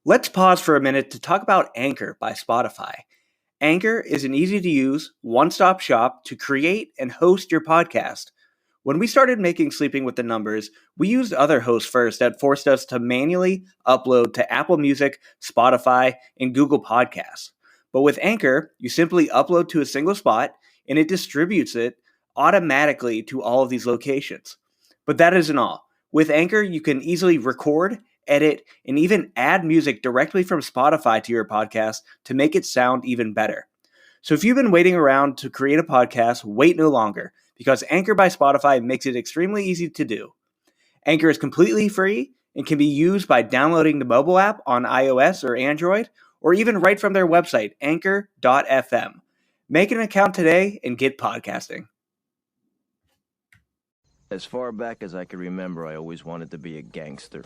Let's pause for a minute to talk about Anchor by Spotify. Anchor is an easy to use, one stop shop to create and host your podcast. When we started making Sleeping with the Numbers, we used other hosts first that forced us to manually upload to Apple Music, Spotify, and Google Podcasts. But with Anchor, you simply upload to a single spot and it distributes it automatically to all of these locations. But that isn't all. With Anchor, you can easily record, edit, and even add music directly from Spotify to your podcast to make it sound even better. So if you've been waiting around to create a podcast, wait no longer, because Anchor by Spotify makes it extremely easy to do. Anchor is completely free and can be used by downloading the mobile app on iOS or Android, or even right from their website, anchor.fm. Make an account today and get podcasting. As far back as I can remember, I always wanted to be a gangster.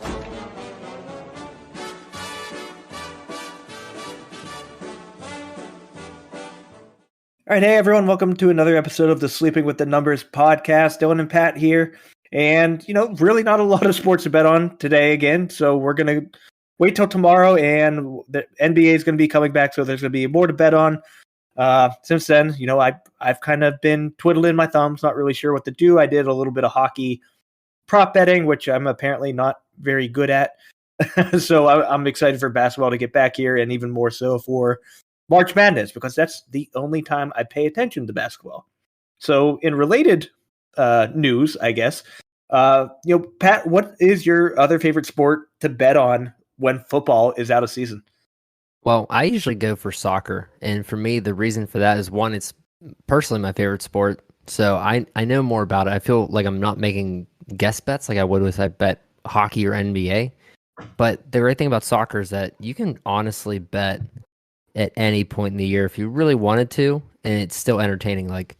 All right, hey everyone, welcome to another episode of the Sleeping with the Numbers podcast. Dylan and Pat here, and really not a lot of sports to bet on today again, so we're going to wait till tomorrow, and the NBA is going to be coming back, so there's going to be more to bet on. Since then, I've kind of been twiddling my thumbs, not really sure what to do. I did a little bit of hockey prop betting, which I'm apparently not very good at, so I'm excited for basketball to get back here, and even more so for March Madness, because that's the only time I pay attention to basketball. So in related news, I guess, Pat, what is your other favorite sport to bet on when football is out of season? Well, I usually go for soccer, and for me, the reason for that is, one, it's personally my favorite sport, so I know more about it. I feel like I'm not making guess bets like I would if I bet hockey or NBA, but the great thing about soccer is that you can honestly bet at any point in the year if you really wanted to, and it's still entertaining. Like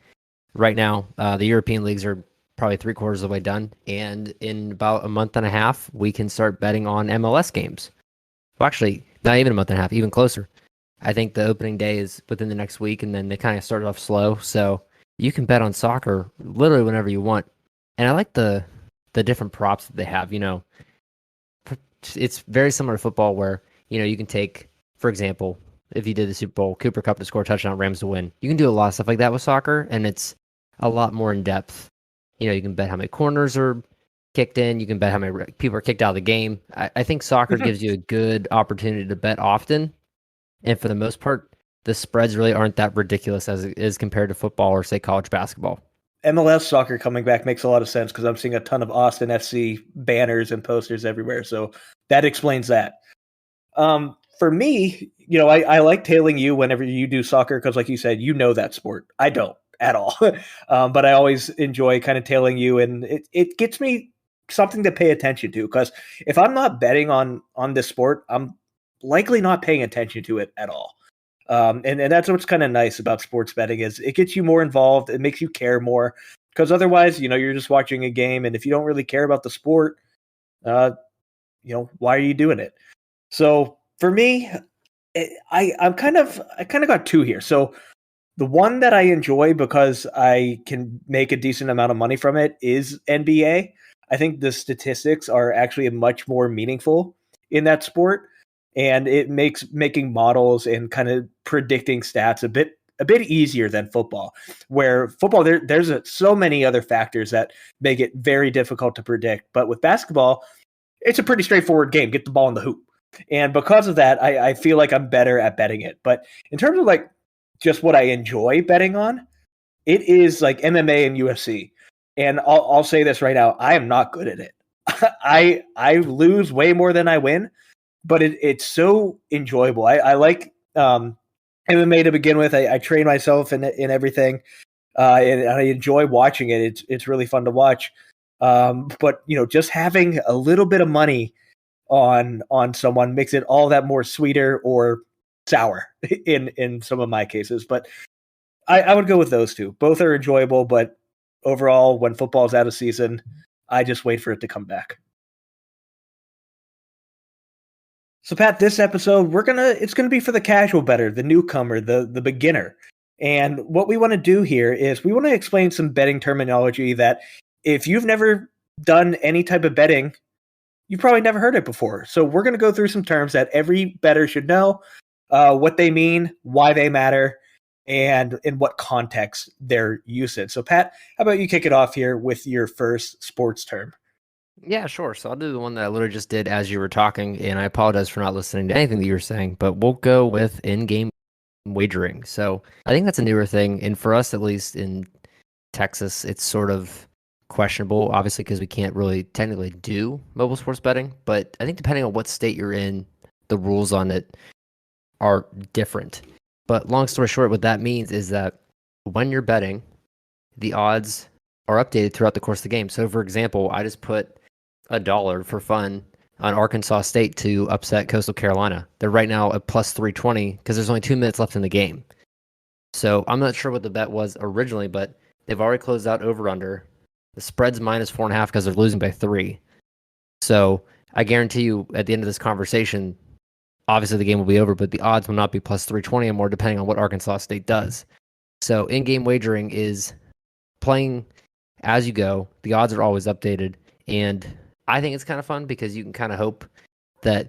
right now, the European leagues are probably 3/4 of the way done, and in about a month and a half, we can start betting on MLS games. Well, actually, not even a month and a half, even closer. I think the opening day is within the next week, and then they kind of started off slow, so you can bet on soccer literally whenever you want. And I like the different props that they have. It's very similar to football, where you can take, for example, if you did the Super Bowl, Cooper Kupp to score a touchdown, Rams to win. You can do a lot of stuff like that with soccer, and it's a lot more in depth. You can bet how many corners are kicked in. You can bet how many people are kicked out of the game. I think soccer gives you a good opportunity to bet often, and for the most part, the spreads really aren't that ridiculous as it is compared to football or, say, college basketball. MLS soccer coming back makes a lot of sense because I'm seeing a ton of Austin FC banners and posters everywhere, so that explains that. For me, I like tailing you whenever you do soccer because, like you said, that sport. I don't at all. But I always enjoy kind of tailing you, and it gets me something to pay attention to, because if I'm not betting on this sport, I'm likely not paying attention to it at all. And that's what's kind of nice about sports betting, is it gets you more involved. It makes you care more, because otherwise, you're just watching a game, and if you don't really care about the sport, why are you doing it? So for me, I kind of got two here. So the one that I enjoy because I can make a decent amount of money from it is NBA. I think the statistics are actually much more meaningful in that sport, and it makes making models and kind of predicting stats a bit easier than football. Where football, there's so many other factors that make it very difficult to predict. But with basketball, it's a pretty straightforward game. Get the ball in the hoop. And because of that, I feel like I'm better at betting it. But in terms of like just what I enjoy betting on, it is like MMA and UFC. And I'll say this right now, I am not good at it. I lose way more than I win, but it's so enjoyable. I like MMA to begin with. I train myself in everything, and I enjoy watching it. It's really fun to watch. But just having a little bit of money on someone makes it all that more sweeter or sour in some of my cases. But I would go with those two. Both are enjoyable, but overall, when football's out of season, I just wait for it to come back. So Pat, this episode, it's gonna be for the casual bettor, the newcomer, the beginner. And what we want to do here is we want to explain some betting terminology that if you've never done any type of betting, you've probably never heard it before. So we're going to go through some terms that every bettor should know, what they mean, why they matter, and in what context they're used in. So Pat, how about you kick it off here with your first sports term? Yeah, sure. So I'll do the one that I literally just did as you were talking, and I apologize for not listening to anything that you were saying, but we'll go with in-game wagering. So I think that's a newer thing, and for us, at least in Texas, it's sort of questionable, obviously, because we can't really technically do mobile sports betting. But I think depending on what state you're in, the rules on it are different. But long story short, what that means is that when you're betting, the odds are updated throughout the course of the game. So, for example, I just put $1 for fun on Arkansas State to upset Coastal Carolina. They're right now at plus 320 because there's only 2 minutes left in the game. So I'm not sure what the bet was originally, but they've already closed out over-under. The spread's minus 4.5 because they're losing by 3. So I guarantee you at the end of this conversation, obviously the game will be over, but the odds will not be plus 320 anymore depending on what Arkansas State does. So in-game wagering is playing as you go. The odds are always updated. And I think it's kind of fun because you can kind of hope that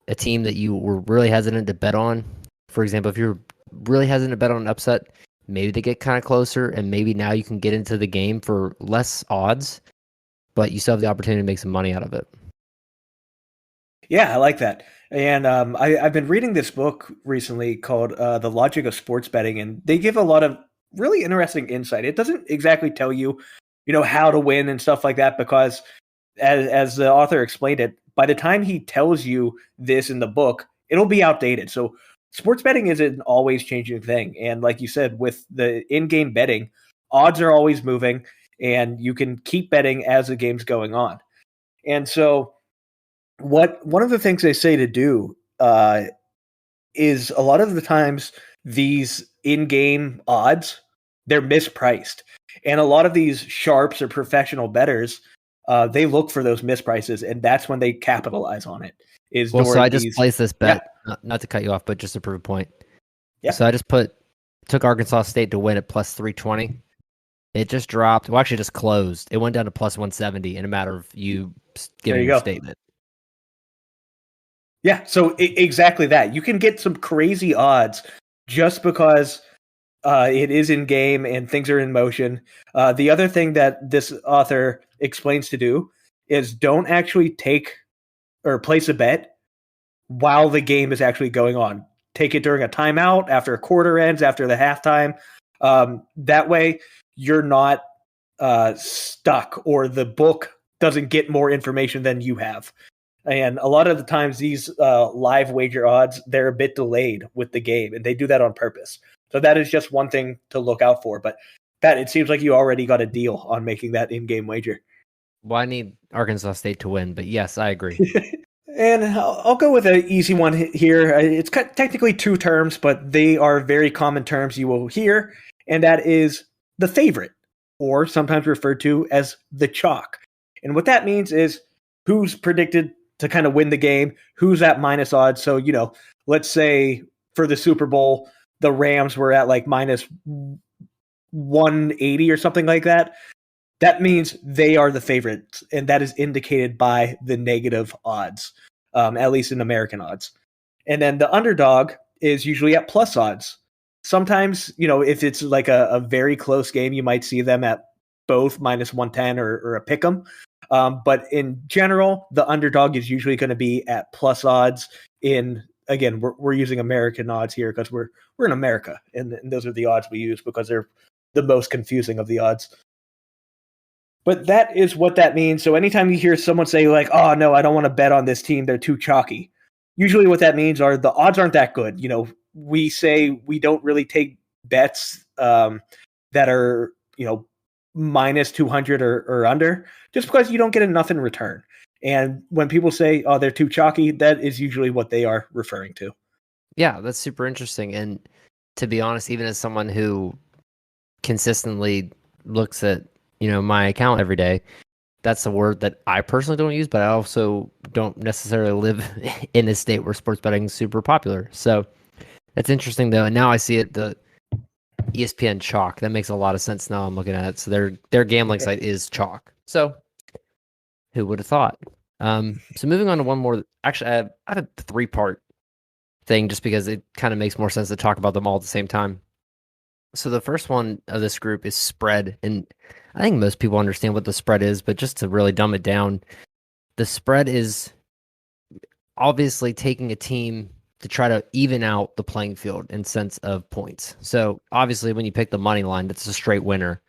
a team that you were really hesitant to bet on, for example, if you're really hesitant to bet on an upset, maybe they get kind of closer and maybe now you can get into the game for less odds, but you still have the opportunity to make some money out of it. Yeah, I like that. And I've been reading this book recently called The Logic of Sports Betting, and they give a lot of really interesting insight. It doesn't exactly tell you, how to win and stuff like that, because as the author explained it, by the time he tells you this in the book, it'll be outdated. So sports betting is an always changing thing. And like you said, with the in-game betting, odds are always moving and you can keep betting as the game's going on. And so one of the things they say to do is a lot of the times these in-game odds, they're mispriced. And a lot of these sharps or professional bettors, they look for those misprices, and that's when they capitalize on it. So I just placed this bet, not to cut you off, but just to prove a point. Yeah. So I just took Arkansas State to win at plus 320. It just dropped. Well, actually, just closed. It went down to plus 170 in a matter of you giving your statement. Yeah, so exactly that. You can get some crazy odds just because it is in game and things are in motion. The other thing that this author explains to do is don't actually take or place a bet while the game is actually going on. Take it during a timeout, after a quarter ends, after the halftime. That way, you're not stuck, or the book doesn't get more information than you have. And a lot of the times, these live wager odds, they're a bit delayed with the game, and they do that on purpose. So that is just one thing to look out for. But Pat, it seems like you already got a deal on making that in-game wager. Well, I need Arkansas State to win, but yes, I agree. And I'll go with an easy one here. It's technically 2 terms, but they are very common terms you will hear, and that is the favorite, or sometimes referred to as the chalk. And what that means is who's predicted to kind of win the game, who's at minus odds. So, let's say for the Super Bowl, the Rams were at like minus 180 or something like that. That means they are the favorites, and that is indicated by the negative odds, at least in American odds. And then the underdog is usually at plus odds. Sometimes, if it's like a very close game, you might see them at both minus 110 or a pick 'em. But in general, the underdog is usually going to be at plus odds. Again, we're using American odds here because we're in America, and those are the odds we use because they're the most confusing of the odds. But that is what that means. So anytime you hear someone say like, "Oh no, I don't want to bet on this team; they're too chalky," usually what that means are the odds aren't that good. We say we don't really take bets that are minus 200 or under, just because you don't get enough in return. And when people say, "Oh, they're too chalky," that is usually what they are referring to. Yeah, that's super interesting. And to be honest, even as someone who consistently looks at my account every day, that's a word that I personally don't use, but I also don't necessarily live in a state where sports betting is super popular. So that's interesting, though. And now I see it, the ESPN Chalk. That makes a lot of sense now I'm looking at it. So their gambling site is Chalk. So who would have thought? So moving on to one more. Actually, I have a 3-part thing just because it kind of makes more sense to talk about them all at the same time. So the first one of this group is spread, and I think most people understand what the spread is, but just to really dumb it down, the spread is obviously taking a team to try to even out the playing field in sense of points. So obviously when you pick the money line, that's a straight winner.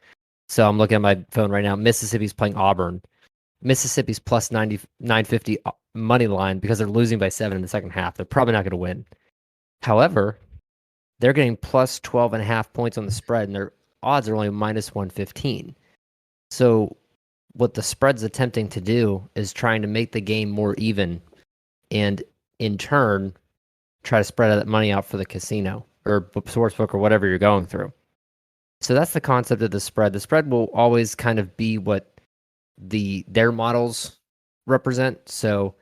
So I'm looking at my phone right now. Mississippi's playing Auburn. Mississippi's plus 950 money line because they're losing by 7 in the second half. They're probably not going to win. However, they're getting plus 12.5 points on the spread, and their odds are only minus 115. So what the spread's attempting to do is trying to make the game more even, and in turn, try to spread that money out for the casino or sportsbook or whatever you're going through. So that's the concept of the spread. The spread will always kind of be what their models represent. So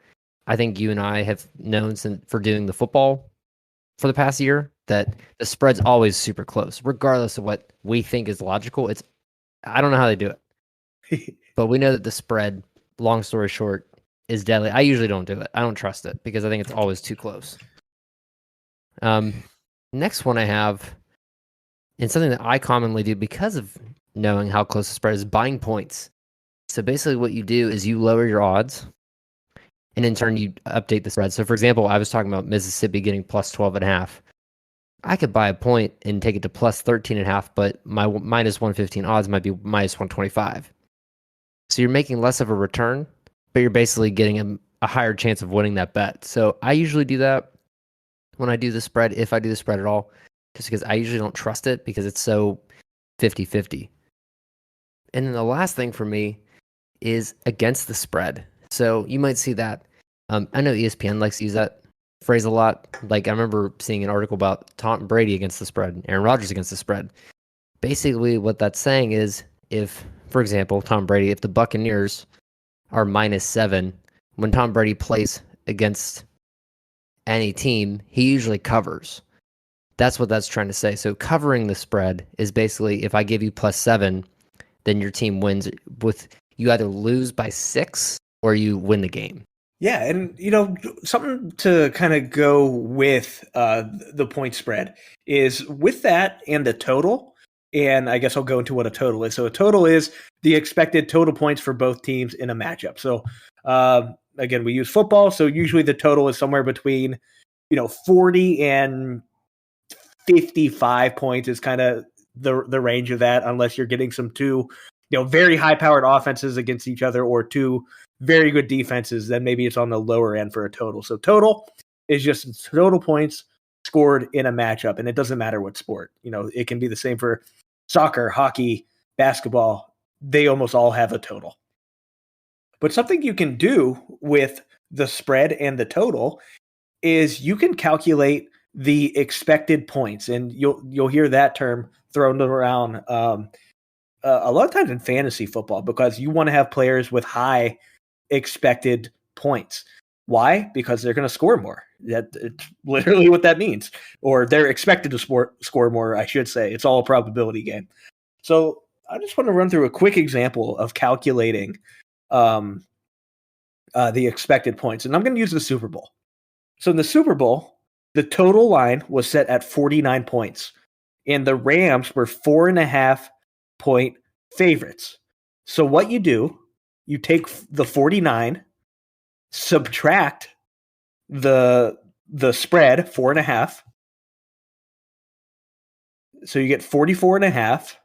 I think you and I have known for doing the football for the past year that the spread's always super close, regardless of what we think is logical. I don't know how they do it, but we know that the spread, long story short, is deadly. I usually don't do it. I don't trust it because I think it's always too close. Next one I have, and something that I commonly do because of knowing how close the spread is, buying points. So basically what you do is you lower your odds, and in turn you update the spread. So for example, I was talking about Mississippi getting plus 12.5. I could buy a point and take it to plus 13.5, but my minus 115 odds might be minus 125. So you're making less of a return, but you're basically getting a higher chance of winning that bet. So I usually do that when I do the spread, if I do the spread at all, just because I usually don't trust it because it's so 50-50. And then the last thing for me is against the spread. So you might see that. I know ESPN likes to use that phrase a lot. Like I remember seeing an article about Tom Brady against the spread, Aaron Rodgers against the spread. Basically what that's saying is if, for example, Tom Brady, if the Buccaneers are minus 7, when Tom Brady plays against any team, he usually covers. That's what that's trying to say. So covering the spread is basically if I give you plus 7, then your team wins with you either lose by 6 or you win the game. Yeah, and something to kind of go with the point spread is with that and the total. And I guess I'll go into what a total is. So a total is the expected total points for both teams in a matchup. So again, we use football, so usually the total is somewhere between 40 and 55 points is kind of the range of that, unless you're getting some two very high powered offenses against each other or two very good defenses, then maybe it's on the lower end for a total. So total is just total points scored in a matchup, and it doesn't matter what sport. It can be the same for soccer, hockey, basketball. They almost all have a total. But something you can do with the spread and the total is you can calculate the expected points, and you'll hear that term thrown around a lot of times in fantasy football because you want to have players with high expected points. Why? Because they're going to score more. It's literally what that means. Or they're expected to score more, I should say. It's all a probability game. So I just want to run through a quick example of calculating the expected points. And I'm going to use the Super Bowl. So in the Super Bowl, the total line was set at 49 points. And the Rams were 4.5 point favorites. So what you do, you take the 49, subtract the spread 4.5. So you get 44.5.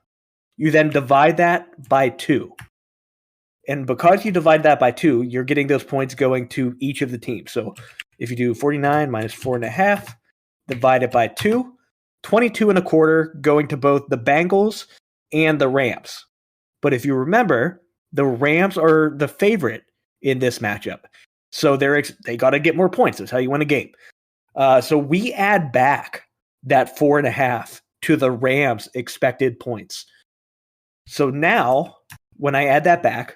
You then divide that by 2. And because you divide that by 2, you're getting those points going to each of the teams. So if you do 49 minus 4.5, divided by 2, 22.25 going to both the Bengals and the Rams. But if you remember, the Rams are the favorite in this matchup. So they got to get more points. That's how you win a game. So we add back that 4.5 to the Rams' expected points. So now, when I add that back,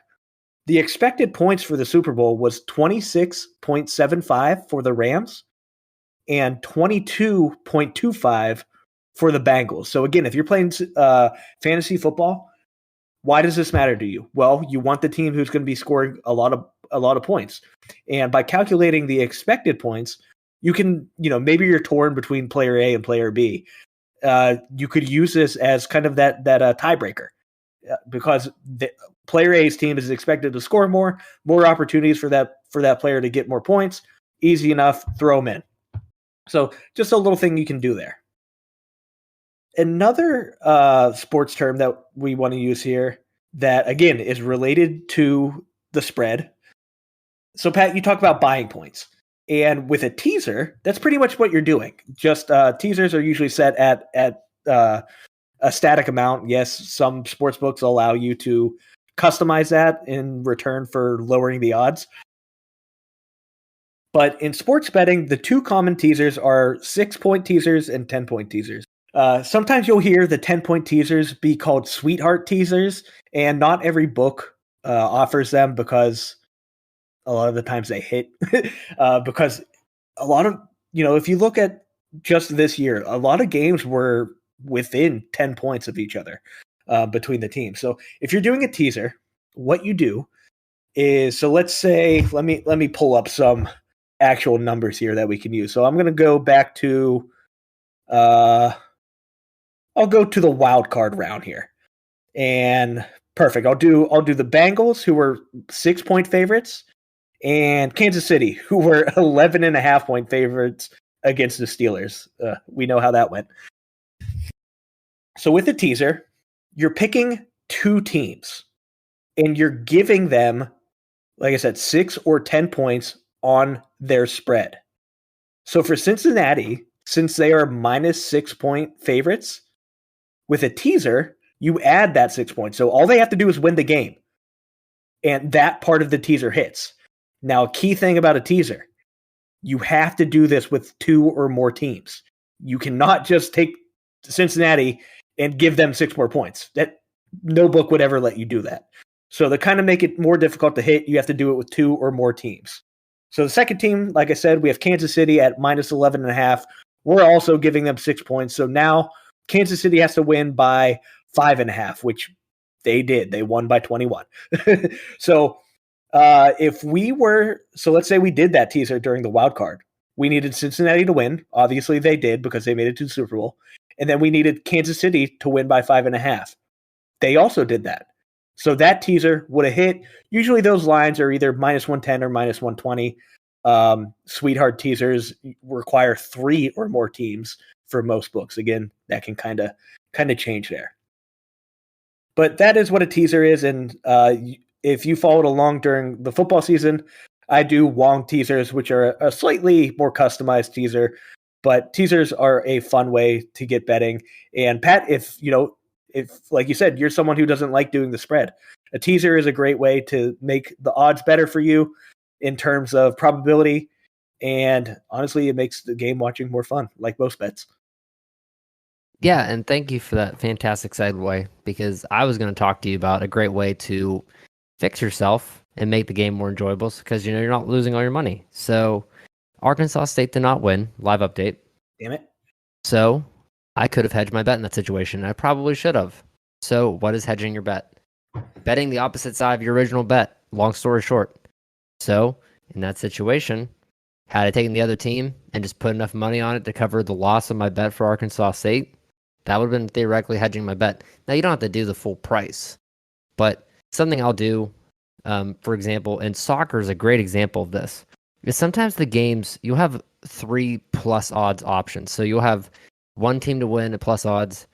the expected points for the Super Bowl was 26.75 for the Rams and 22.25 for the Bengals. So again, if you're playing fantasy football, why does this matter to you? Well, you want the team who's going to be scoring a lot of points. And by calculating the expected points, you can, maybe you're torn between player A and player B. You could use this as kind of that tiebreaker, because the player A's team is expected to score more opportunities for that player to get more points. Easy enough, throw them in. So just a little thing you can do there. Another sports term that we want to use here that, again, is related to the spread. So, Pat, you talk about buying points. And with a teaser, that's pretty much what you're doing. Just teasers are usually set at a static amount. Yes, some sports books allow you to customize that in return for lowering the odds. But in sports betting, the two common teasers are 6-point teasers and 10-point teasers. Sometimes you'll hear the 10-point teasers be called sweetheart teasers, and not every book offers them because a lot of the times they hit. Because a lot of, if you look at just this year, a lot of games were within 10 points of each other between the teams. So if you're doing a teaser, what you do is, so let's say, let me pull up some actual numbers here that we can use. So I'm going to go back to, I'll go to the wild card round here, and perfect. I'll do the Bengals, who were 6-point favorites, and Kansas City, who were 11.5-point favorites against the Steelers. We know how that went. So with the teaser, you're picking two teams, and you're giving them, like I said, 6 or 10 points on their spread. So for Cincinnati, since they are minus 6-point favorites, with a teaser, you add that 6 points. So all they have to do is win the game, and that part of the teaser hits. Now, a key thing about a teaser, you have to do this with 2 or more teams. You cannot just take Cincinnati and give them 6 more points. That no book would ever let you do that. So to kind of make it more difficult to hit, you have to do it with 2 or more teams. So the second team, like I said, we have Kansas City at minus 11.5. We're also giving them 6 points. So now Kansas City has to win by 5.5, which they did. They won by 21. So let's say we did that teaser during the wild card. We needed Cincinnati to win. Obviously they did, because they made it to the Super Bowl. And then we needed Kansas City to win by 5.5. They also did that. So that teaser would have hit. Usually those lines are either minus 110 or minus 120. Sweetheart teasers require 3 or more teams for most books. Again, that can kind of change there. But that is what a teaser is. And if you followed along during the football season, I do Wong teasers, which are a slightly more customized teaser. But teasers are a fun way to get betting. And Pat, if like you said, you're someone who doesn't like doing the spread, a teaser is a great way to make the odds better for you in terms of probability. And honestly, it makes the game watching more fun, like most bets. Yeah, and thank you for that fantastic segue, because I was going to talk to you about a great way to fix yourself and make the game more enjoyable, because you're not losing all your money. So Arkansas State did not win. Live update. Damn it. So I could have hedged my bet in that situation. I probably should have. So what is hedging your bet? Betting the opposite side of your original bet. Long story short. So in that situation, had I taken the other team and just put enough money on it to cover the loss of my bet for Arkansas State, that would have been theoretically hedging my bet. Now, you don't have to do the full price, but something I'll do, for example, and soccer is a great example of this, is sometimes the games, you'll have 3+ odds options. So you'll have one team to win at plus odds,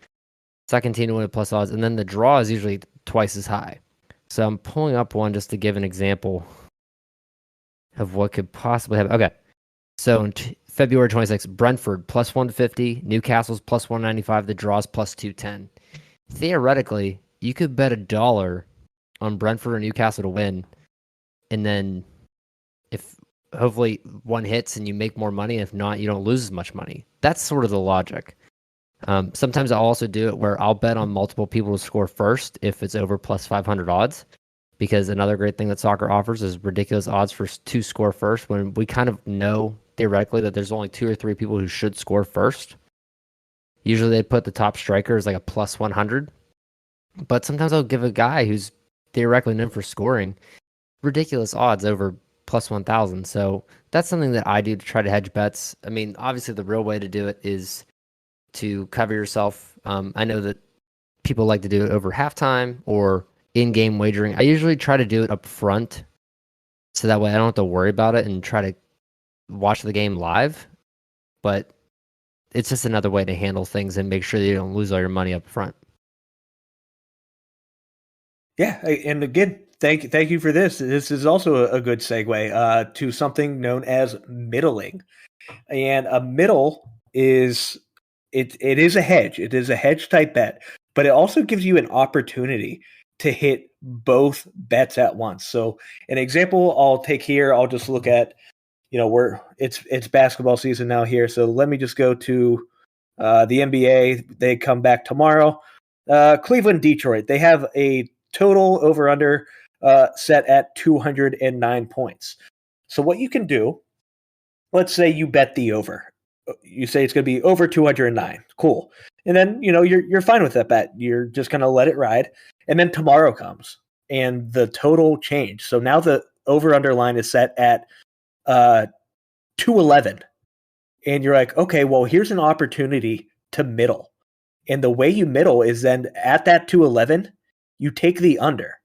second team to win at plus odds, and then the draw is usually twice as high. So I'm pulling up one just to give an example of what could possibly happen. Okay. So in February 26th, Brentford plus 150, Newcastle's plus 195, the draw's plus 210. Theoretically, you could bet $1 on Brentford or Newcastle to win, and then if hopefully one hits and you make more money, if not, you don't lose as much money. That's sort of the logic. Sometimes I'll also do it where I'll bet on multiple people to score first if it's over plus 500 odds, because another great thing that soccer offers is ridiculous odds for to score first, when we kind of know theoretically that there's only 2 or 3 people who should score first. Usually they put the top striker as like a plus 100, but sometimes I'll give a guy who's theoretically known for scoring ridiculous odds over plus 1,000. So that's something that I do to try to hedge bets. I mean, obviously the real way to do it is to cover yourself. I know that people like to do it over halftime or in-game wagering. I usually try to do it up front, so that way I don't have to worry about it and try to watch the game live. But it's just another way to handle things and make sure that you don't lose all your money up front. Yeah, and again, thank you for this. This is also a good segue to something known as middling. And a middle is it is a hedge. It is a hedge type bet, but it also gives you an opportunity to hit both bets at once. So an example I'll take here, I'll just look at, it's basketball season now here. So let me just go to the NBA. They come back tomorrow. Cleveland, Detroit. They have a total over under set at 209 points. So what you can do, let's say you bet the over. You say it's going to be over 209. Cool. And then, you're fine with that bet. You're just going to let it ride. And then tomorrow comes and the total changed. So now the over under line is set at 211. And you're like, okay, well, here's an opportunity to middle. And the way you middle is then at that 211, you take the under.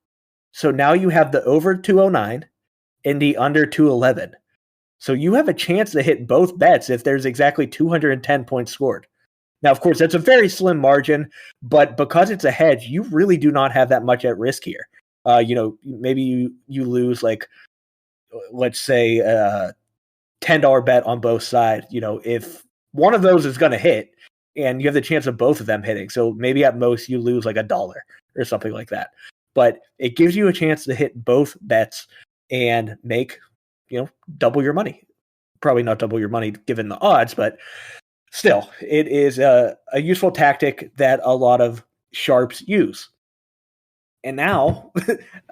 So now you have the over 209 and the under 211. So you have a chance to hit both bets if there's exactly 210 points scored. Now, of course, that's a very slim margin, but because it's a hedge, you really do not have that much at risk here. Maybe you lose, like, let's say $10 bet on both sides. If one of those is going to hit, and you have the chance of both of them hitting, so maybe at most you lose like $1 or something like that. But it gives you a chance to hit both bets and make double your money. Probably not double your money given the odds, but still, it is a useful tactic that a lot of sharps use. And now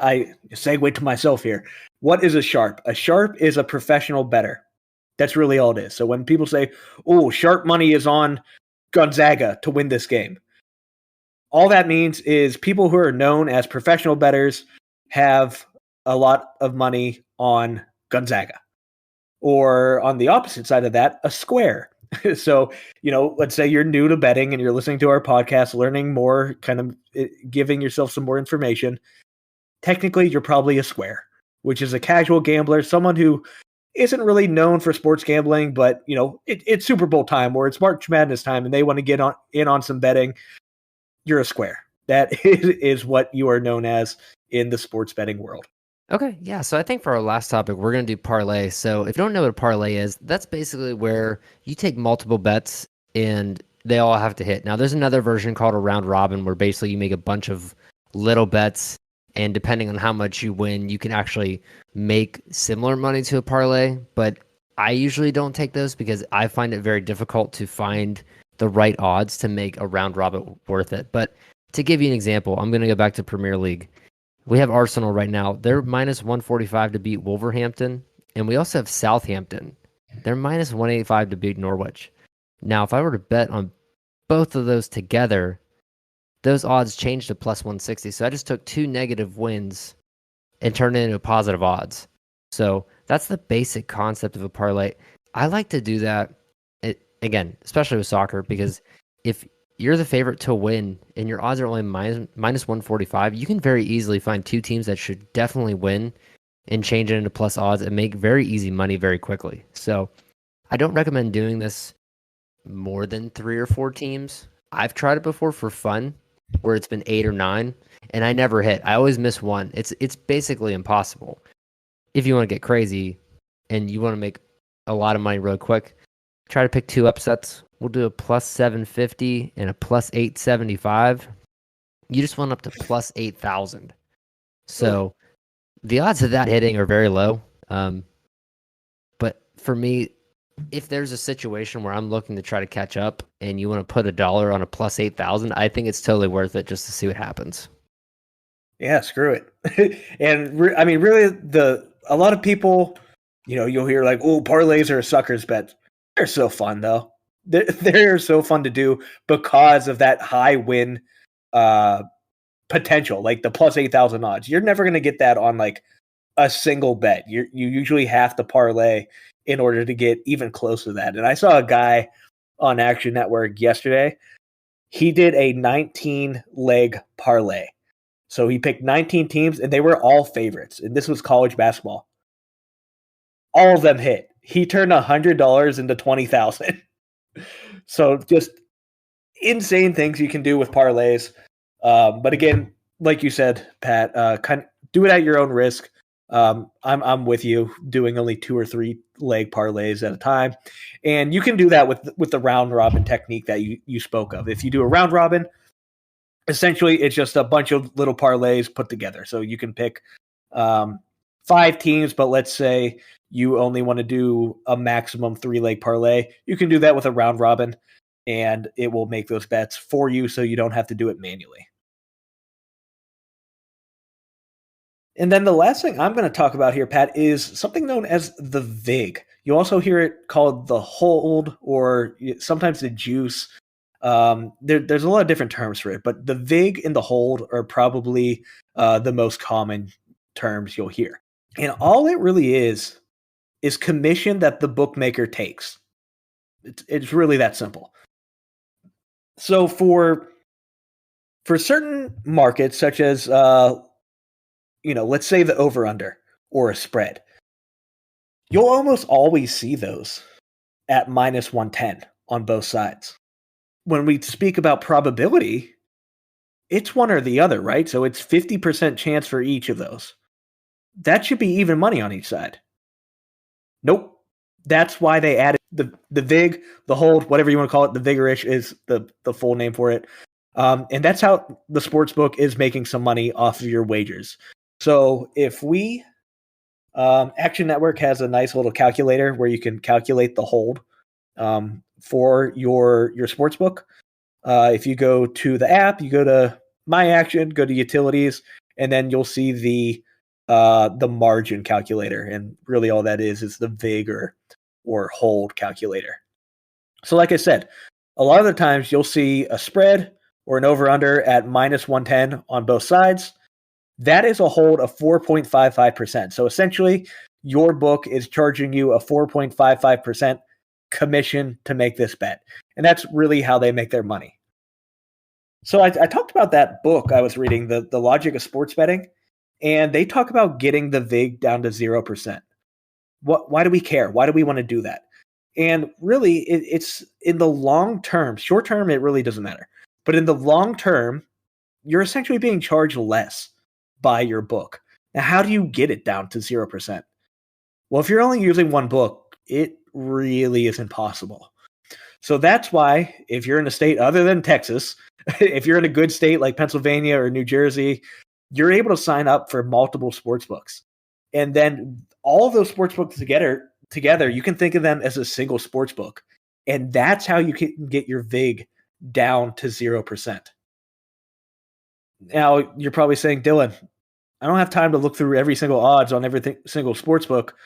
I segue to myself here. What is a sharp? A sharp is a professional bettor. That's really all it is. So when people say, oh, sharp money is on Gonzaga to win this game, all that means is people who are known as professional bettors have a lot of money on Gonzaga. Or on the opposite side of that, a square. So, let's say you're new to betting and you're listening to our podcast, learning more, kind of giving yourself some more information. Technically, you're probably a square, which is a casual gambler, someone who isn't really known for sports gambling, but, it's Super Bowl time or it's March Madness time and they want to get in on some betting. You're a square. That is what you are known as in the sports betting world. Okay, yeah. So I think for our last topic, we're going to do parlay. So if you don't know what a parlay is, that's basically where you take multiple bets and they all have to hit. Now, there's another version called a round robin where basically you make a bunch of little bets, and depending on how much you win, you can actually make similar money to a parlay. But I usually don't take those because I find it very difficult to find the right odds to make a round robin worth it. But to give you an example, I'm going to go back to Premier League. We have Arsenal right now. They're minus 145 to beat Wolverhampton. And we also have Southampton. They're minus 185 to beat Norwich. Now, if I were to bet on both of those together, those odds change to plus 160. So I just took two negative wins and turned it into positive odds. So that's the basic concept of a parlay. I like to do that, again, especially with soccer, because if you're the favorite to win and your odds are only minus 145, you can very easily find two teams that should definitely win and change it into plus odds and make very easy money very quickly. So I don't recommend doing this more than 3 or 4 teams. I've tried it before for fun where it's been 8 or 9 and I never hit. I always miss one. It's basically impossible. If you want to get crazy and you want to make a lot of money real quick, try to pick 2 upsets. We'll do a plus 750 and a plus 875. You just went up to plus 8,000. So the odds of that hitting are very low. But for me, if there's a situation where I'm looking to try to catch up and you want to put $1 on a plus 8,000, I think it's totally worth it just to see what happens. Yeah, screw it. And I mean, really, a lot of people, you'll hear like, oh, parlays are a sucker's bet. They're so fun, though. They're so fun to do because of that high win potential, like the plus 8,000 odds. You're never going to get that on like a single bet. You usually have to parlay in order to get even close to that. And I saw a guy on Action Network yesterday. He did a 19 leg parlay. So he picked 19 teams, and they were all favorites. And this was college basketball. All of them hit. He turned $100 into 20,000. So just insane things you can do with parlays. But again, like you said, Pat, do it at your own risk. I'm with you, doing only 2 or 3 leg parlays at a time, and you can do that with the round robin technique that you spoke of. If you do a round robin, essentially it's just a bunch of little parlays put together. So you can pick 5 teams, but let's say you only want to do a maximum 3 leg parlay. You can do that with a round robin, and it will make those bets for you, so you don't have to do it manually. And then the last thing I'm going to talk about here, Pat, is something known as the VIG. You also hear it called the hold, or sometimes the juice. There's a lot of different terms for it, but the VIG and the hold are probably the most common terms you'll hear. And all it really is commission that the bookmaker takes. It's really that simple. So for certain markets, such as let's say the over-under or a spread, you'll almost always see those at minus 110 on both sides. When we speak about probability, it's one or the other, right? So it's 50% chance for each of those. That should be even money on each side. Nope. That's why they added the VIG, the hold, whatever you want to call it. The vigorish is the full name for it. And that's how the sportsbook is making some money off of your wagers. So if we, Action Network has a nice little calculator where you can calculate the hold for your sportsbook. If you go to the app, you go to My Action, go to Utilities, and then you'll see the margin calculator. And really all that is the VIG or hold calculator. So like I said, a lot of the times you'll see a spread or an over-under at minus 110 on both sides. That is a hold of 4.55%. So essentially, your book is charging you a 4.55% commission to make this bet. And that's really how they make their money. So I talked about that book I was reading, The Logic of Sports Betting, and they talk about getting the VIG down to 0%. Why do we care? Why do we want to do that? And really, it's in the long term. Short term, it really doesn't matter. But in the long term, you're essentially being charged less by your book. Now, how do you get it down to 0%? Well, if you're only using one book, it really isn't possible. So that's why if you're in a state other than Texas, if you're in a good state like Pennsylvania or New Jersey, you're able to sign up for multiple sports books. And then all of those sports books together, you can think of them as a single sports book. And that's how you can get your VIG down to 0%. Now, you're probably saying, Dylan, I don't have time to look through every single odds on every single sports book.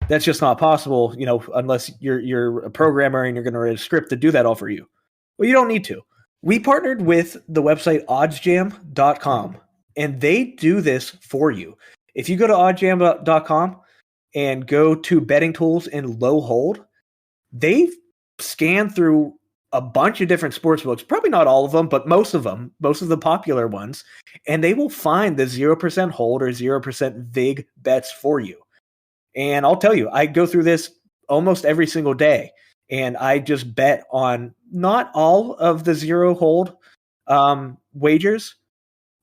That's just not possible, unless you're a programmer and you're going to write a script to do that all for you. Well, you don't need to. We partnered with the website oddsjam.com, and they do this for you. If you go to oddsjam.com and go to betting tools and low hold, they scan through a bunch of different sports books, probably not all of them, but most of the popular ones, and they will find the 0% hold or 0% VIG bets for you. And I'll tell you, I go through this almost every single day, and I just bet on not all of the 0 hold wagers,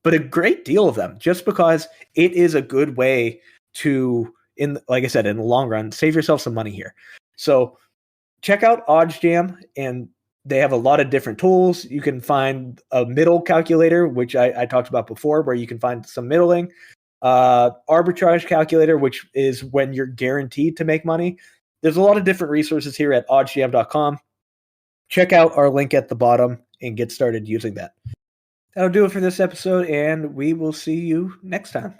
but a great deal of them, just because it is a good way to, like I said, in the long run, save yourself some money here. So check out OddsJam, and they have a lot of different tools. You can find a middle calculator, which I talked about before, where you can find some middling. Arbitrage calculator, which is when you're guaranteed to make money. There's a lot of different resources here at oddsjam.com. Check out our link at the bottom and get started using that. That'll do it for this episode, and we will see you next time.